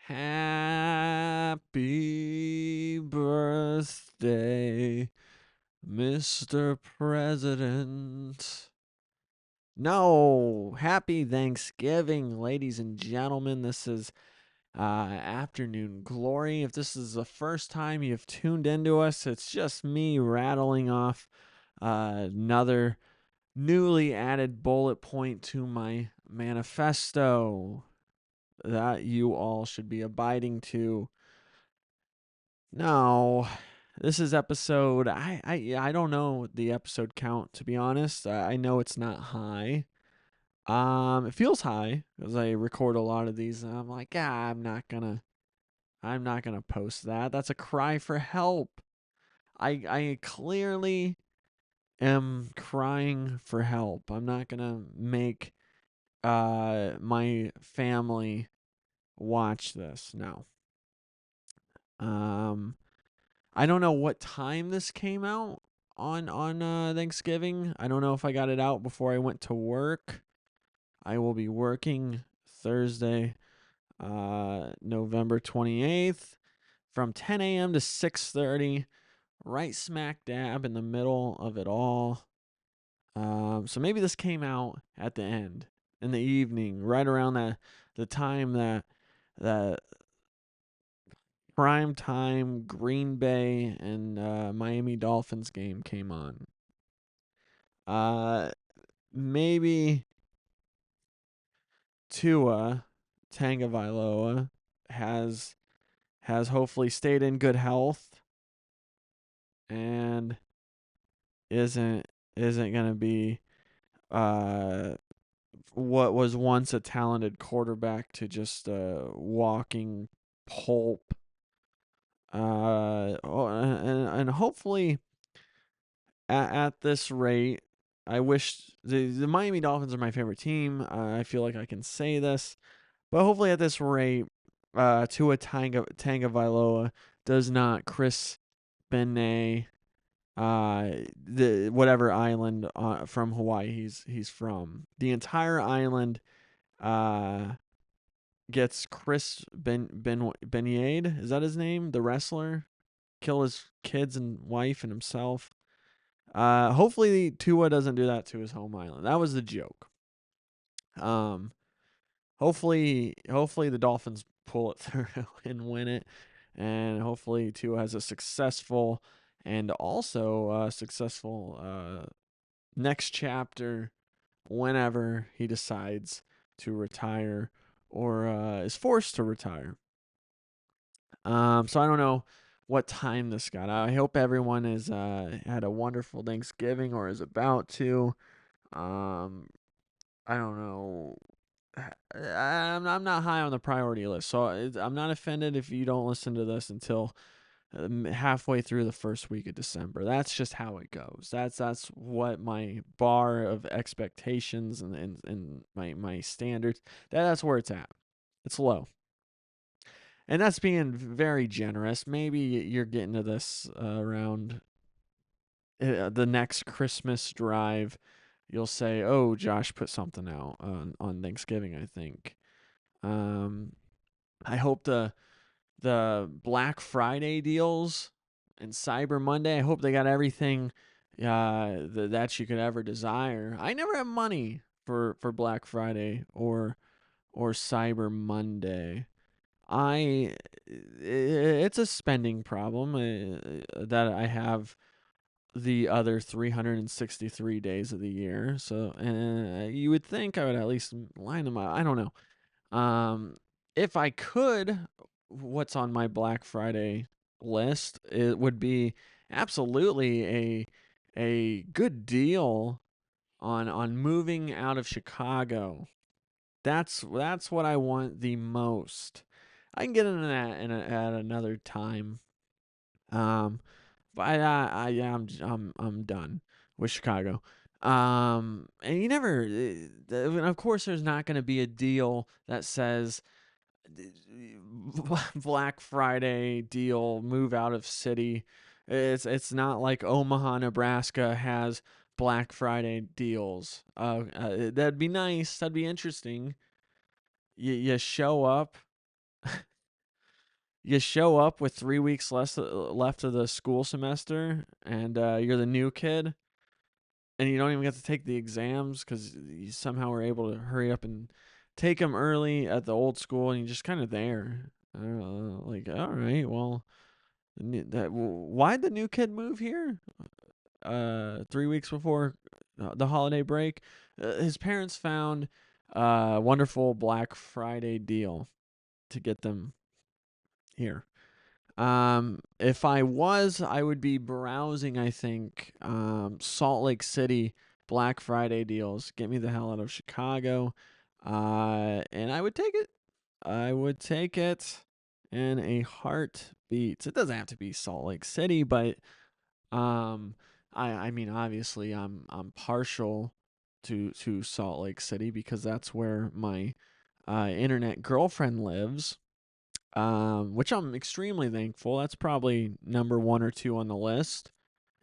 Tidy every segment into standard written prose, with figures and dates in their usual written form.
Happy birthday, Mr. President. No, happy Thanksgiving, ladies and gentlemen. This is Afternoon Glory. If this is the first time you've tuned into us, it's just me rattling off another newly added bullet point to my manifesto that you all should be abiding to. No, this is episode. I don't know the episode count, to be honest. I know it's not high. It feels high because I record a lot of these, and I'm like, I'm not gonna post that. That's a cry for help. I clearly am crying for help. I'm not gonna make my family watch this. No. Um, I don't know what time this came out on Thanksgiving. I don't know if I got it out before I went to work. I will be working Thursday, November 28th from 10 a.m. to 6:30, right smack dab in the middle of it all. So maybe this came out at the end in the evening, right around the time that prime time Green Bay and Miami Dolphins game came on. Uh, Maybe Tua Tagovailoa has has hopefully stayed in good health and isn't gonna be uh what was once a talented quarterback to just a walking pulp. And hopefully at this rate, I wish the Miami Dolphins are my favorite team. I feel like I can say this, but hopefully at this rate, Tua Tagovailoa does not Chris Benet, the whatever island from Hawaii he's from. The entire island gets Chris Benyade. Is that his name? The wrestler kill his kids and wife and himself. Hopefully Tua doesn't do that to his home island. That was the joke. Um, hopefully the Dolphins pull it through and win it, and hopefully Tua has a successful and also successful next chapter whenever he decides to retire or is forced to retire. So I don't know what time this got. I hope everyone is had a wonderful Thanksgiving or is about to. Um, I don't know. I'm not high on the priority list, so I'm not offended if you don't listen to this until halfway through the first week of December. That's just how it goes. That's what my bar of expectations and my standards. That's where it's at. It's low. And that's being very generous. Maybe you're getting to this around the next Christmas drive. You'll say, "Oh, Josh put something out on Thanksgiving." I think. Um, I hope the Black Friday deals and Cyber Monday. I hope they got everything that you could ever desire. I never have money for Black Friday or Cyber Monday. I it's a spending problem that I have the other 363 days of the year. So you would think I would at least line them up. I don't know. If I could, what's on my Black Friday list? It would be absolutely a good deal on moving out of Chicago. That's what I want the most. I can get into that at another time. Um, but yeah, I'm done with Chicago. And you never, of course, there's not going to be a deal that says Black Friday deal, move out of city. It's not like Omaha, Nebraska has Black Friday deals. That'd be nice. That'd be interesting. You show up you show up with 3 weeks left of the school semester, and you're the new kid, and you don't even get to take the exams because you somehow were able to hurry up and take them early at the old school, and you're just kind of there. Like, all right, well, why'd the new kid move here? 3 weeks before the holiday break, his parents found a wonderful Black Friday deal to get them here. If I would be browsing, I think, Salt Lake City Black Friday deals. Get me the hell out of Chicago. And I would take it. I would take it in a heartbeat. It doesn't have to be Salt Lake City, but um, I mean, obviously, I'm partial to Salt Lake City because that's where my internet girlfriend lives, which I'm extremely thankful. That's probably number one or two on the list.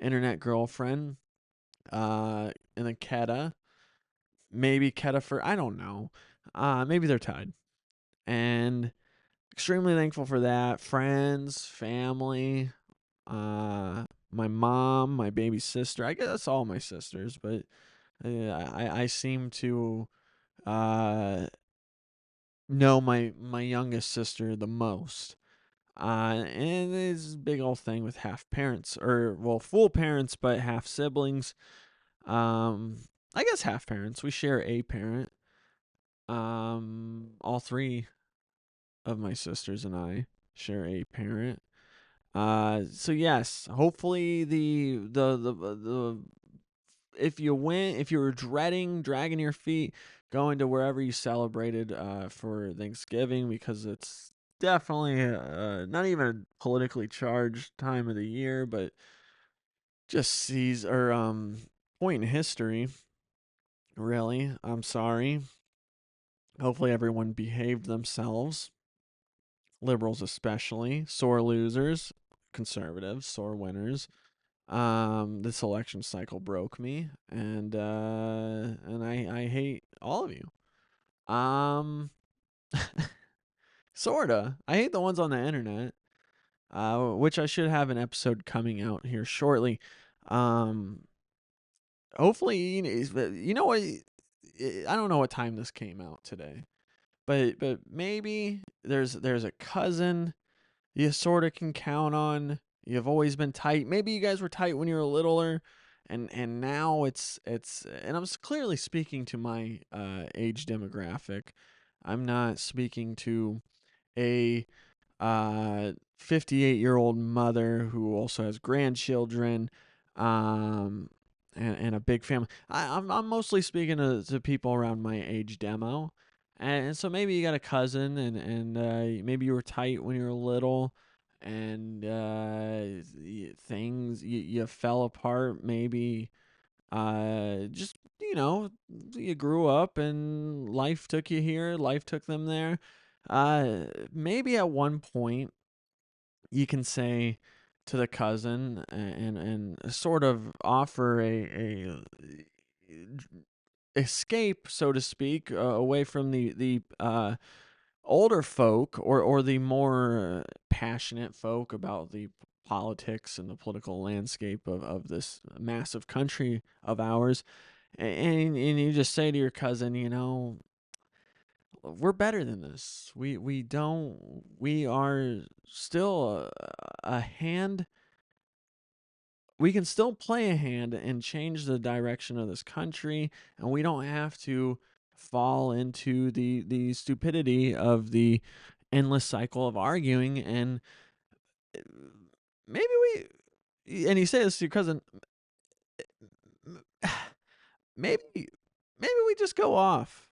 Internet girlfriend, and then Keta, maybe Keta for I don't know. Maybe they're tied, and extremely thankful for that. Friends, family, my mom, my baby sister. I guess that's all my sisters, but I seem to uh know my youngest sister the most. And it's a big old thing with half parents, or well, full parents, but half siblings. Um, I guess half parents. We share a parent. All three of my sisters and I share a parent. So yes, hopefully the if you were dreading dragging your feet going to wherever you celebrated for Thanksgiving, because it's definitely not even a politically charged time of the year, but just sees or point in history. Really, I'm sorry. Hopefully everyone behaved themselves. Liberals especially, sore losers, conservatives, sore winners. This election cycle broke me, and I hate all of you. Um, sorta. I hate the ones on the internet. Which I should have an episode coming out here shortly. Um, hopefully, you know what? I don't know what time this came out today, but maybe there's a cousin you sort of can count on. You've always been tight. Maybe you guys were tight when you were littler, and now it's and I'm clearly speaking to my age demographic. I'm not speaking to a 58-year-old mother who also has grandchildren, um, and a big family. I'm mostly speaking to people around my age demo, and so maybe you got a cousin, and maybe you were tight when you were little, and things you fell apart. Maybe just you grew up and life took you here, life took them there. Maybe at one point you can say to the cousin and sort of offer a escape, so to speak, away from the older folk, or the more passionate folk about the politics and the political landscape of this massive country of ours. And you just say to your cousin, we're better than this. We are still a hand. We can still play a hand and change the direction of this country, and we don't have to fall into the stupidity of the endless cycle of arguing. And uh, maybe and you say this to your cousin, maybe we just go off.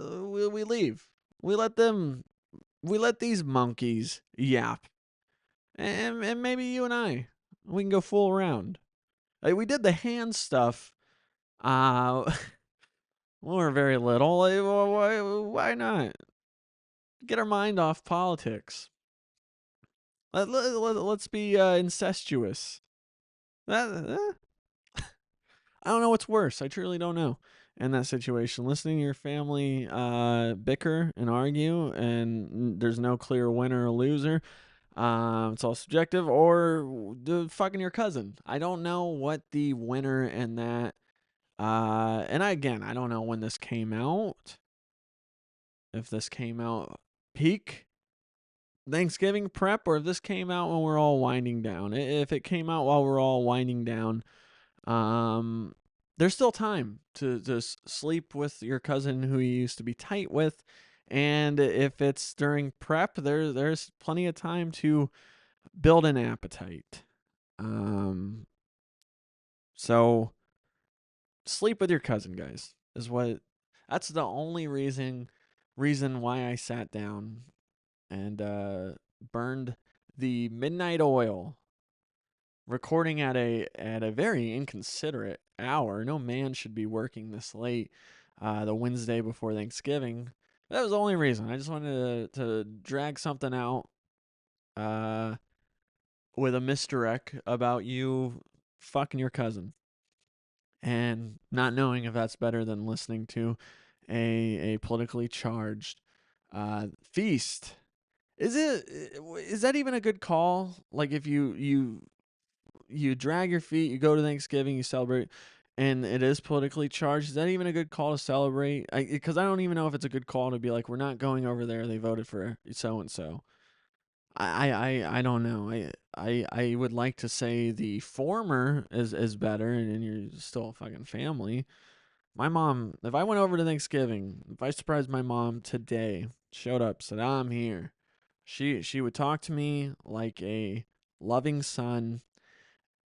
We leave. We let them. We let these monkeys yap, and maybe you and we can go fool around. Like, we did the hand stuff. Uh, when we were very little. Like, why not get our mind off politics? Let's be incestuous. I don't know what's worse. I truly don't know. in that situation, listening to your family bicker and argue, and there's no clear winner or loser. It's all subjective, or fucking your cousin. I don't know what the winner in that. And I don't know when this came out. If this came out peak Thanksgiving prep, or if this came out when we're all winding down. If it came out while we're all winding down, um, there's still time to sleep with your cousin who you used to be tight with, and if it's during prep, there's plenty of time to build an appetite. Um, so sleep with your cousin, guys. Is what That's the only reason why I sat down and burned the midnight oil, recording at a very inconsiderate hour. No man should be working this late, the Wednesday before Thanksgiving. That was the only reason. I just wanted to drag something out uh, with a misdirect about you fucking your cousin, and not knowing if that's better than listening to a politically charged feast. Is that even a good call? Like, if you drag your feet, you go to Thanksgiving, you celebrate, and it is politically charged. Is that even a good call to celebrate? Because I don't even know if it's a good call to be like, we're not going over there. They voted for so and so. I don't know. I would like to say the former is better, and you're still a fucking family. My mom, if I went over to Thanksgiving, if I surprised my mom today, showed up, said, I'm here, she would talk to me like a loving son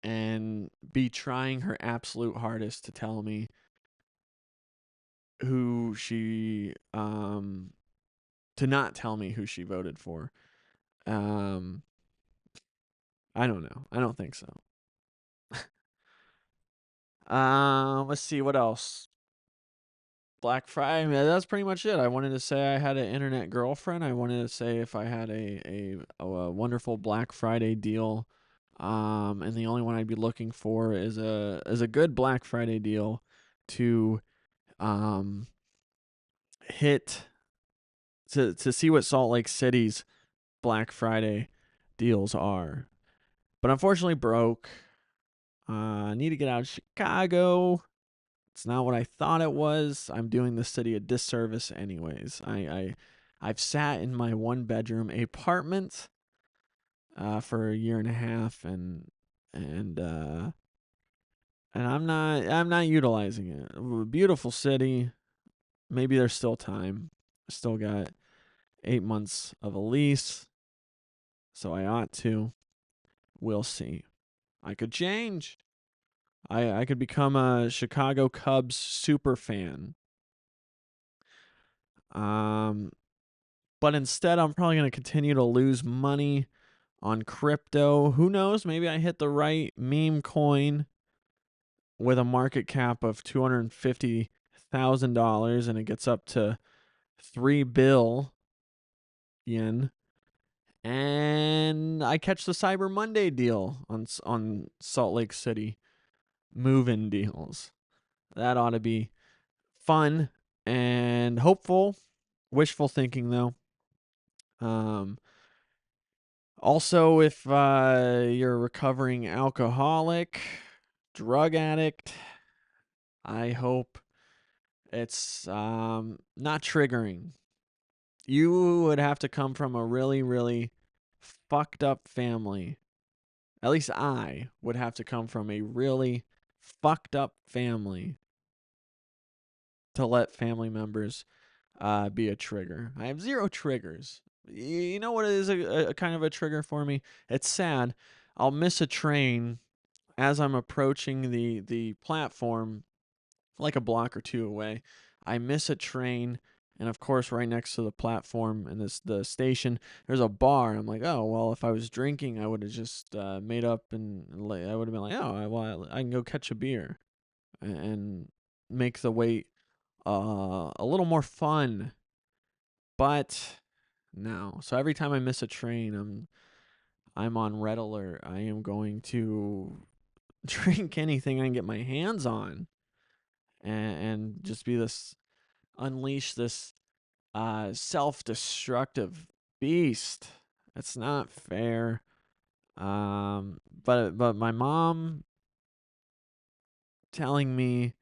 and be trying her absolute hardest to tell me who she to not tell me who she voted for. Um I don't know. I don't think so. Let's see what else. Black Friday. That's pretty much it. I wanted to say I had an internet girlfriend. I wanted to say if I had a wonderful Black Friday deal. And the only one I'd be looking for is a good Black Friday deal to um hit to see what Salt Lake City's Black Friday deals are. But unfortunately broke. I need to get out of Chicago. It's not what I thought it was. I'm doing the city a disservice anyways. I've sat in my one bedroom apartment for a year and a half, and and I'm not utilizing it. Beautiful city. Maybe there's still time. Still got 8 months of a lease, so I ought to. We'll see. I could change. I could become a Chicago Cubs super fan. Um, but instead, I'm probably going to continue to lose money on crypto. Who knows? Maybe I hit the right meme coin with a market cap of $250,000 and it gets up to 3 billion, and I catch the Cyber Monday deal on Salt Lake City move-in deals. That ought to be fun and hopeful. Wishful thinking, though. Um, Also, if you're a recovering alcoholic, drug addict, I hope it's not triggering. You would have to come from a really, really fucked up family. At least I would have to come from a really fucked up family to let family members be a trigger. I have zero triggers. You know what is a kind of a trigger for me? It's sad. I'll miss a train as I'm approaching the platform, like a block or two away. I miss a train, and of course, right next to the platform and the station, there's a bar. I'm like, oh well, if I was drinking, I would have just made up and I would have been like, oh well, I can go catch a beer and make the wait a little more fun. But no. So every time I miss a train, I'm on red alert. I am going to drink anything I can get my hands on. and just be this unleash this self-destructive beast. It's not fair. But my mom telling me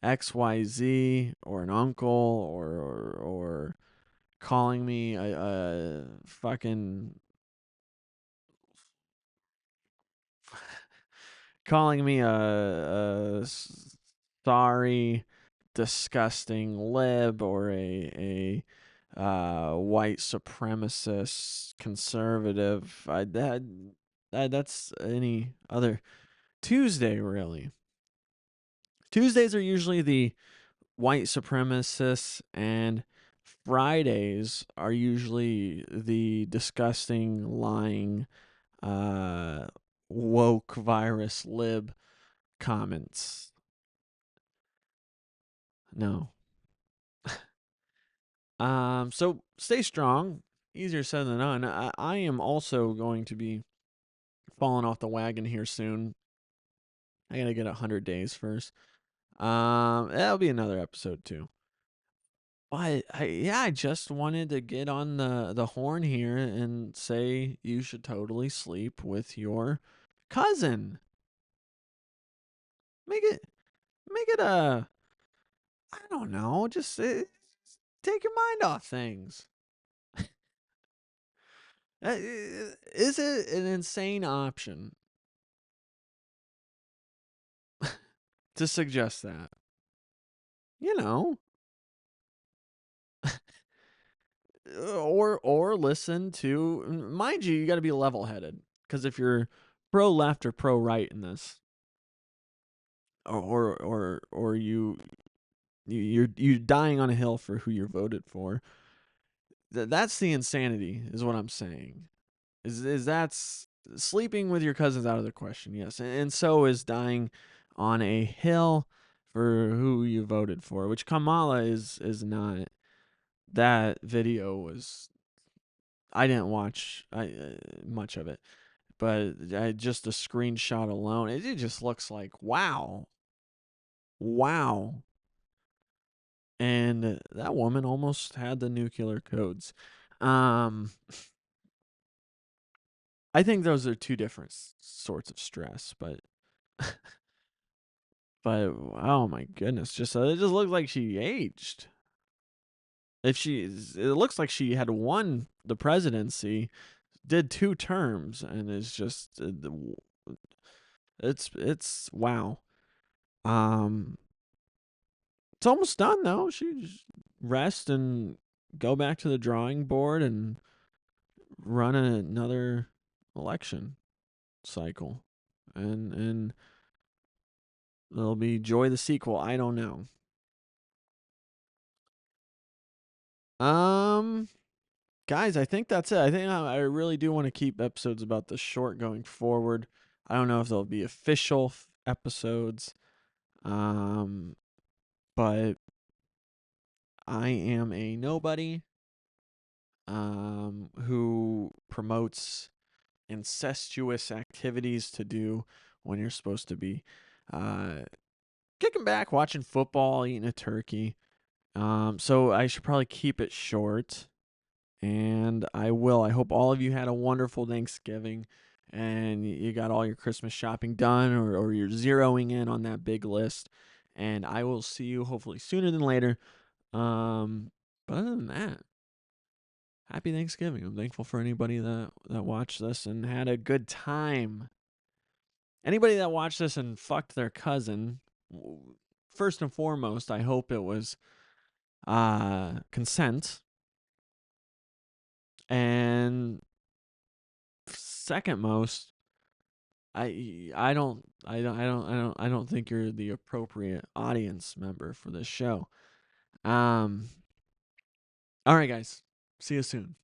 XYZ, or an uncle, or calling me a fucking calling me a sorry, disgusting lib, or a white supremacist conservative. That's any other Tuesday, really. Tuesdays are usually the white supremacists, and Fridays are usually the disgusting, lying, uh, woke virus lib comments. No. So stay strong. Easier said than done. I am also going to be falling off the wagon here soon. I gotta get 100 days first. That'll be another episode too. I just wanted to get on the horn here and say you should totally sleep with your cousin. Make it make it a I don't know, just take your mind off things. Is it an insane option to suggest that? You know, or listen to, mind you, you got to be level headed, because if you're pro left or pro right in this, or you're dying on a hill for who you're voted for. That's the insanity, is what I'm saying. Is that's sleeping with your cousins out of the question? Yes, and so is dying on a hill for who you voted for, which Kamala is not. That video was, I didn't watch much of it, but just a screenshot alone, it just looks like wow. And that woman almost had the nuclear codes. Um, I think those are two different sorts of stress, but oh my goodness, just it just looks like she aged. It looks like she had won the presidency, did 2 terms, and is just it's wow. Um, it's almost done though. She just rest and go back to the drawing board and run another election cycle, and there'll be joy the sequel. I don't know. Um, Guys, I think that's it. I think I really do want to keep episodes about this short going forward. I don't know if they'll be official episodes, um, but I am a nobody who promotes incestuous activities to do when you're supposed to be uh, kicking back, watching football, eating a turkey. So I should probably keep it short, and I will. I hope all of you had a wonderful Thanksgiving and you got all your Christmas shopping done, or you're zeroing in on that big list. And I will see you hopefully sooner than later. But other than that, happy Thanksgiving. I'm thankful for anybody that watched this and had a good time. Anybody that watched this and fucked their cousin, first and foremost, I hope it was consent. And second most, I don't think you're the appropriate audience member for this show. All right, guys. See you soon.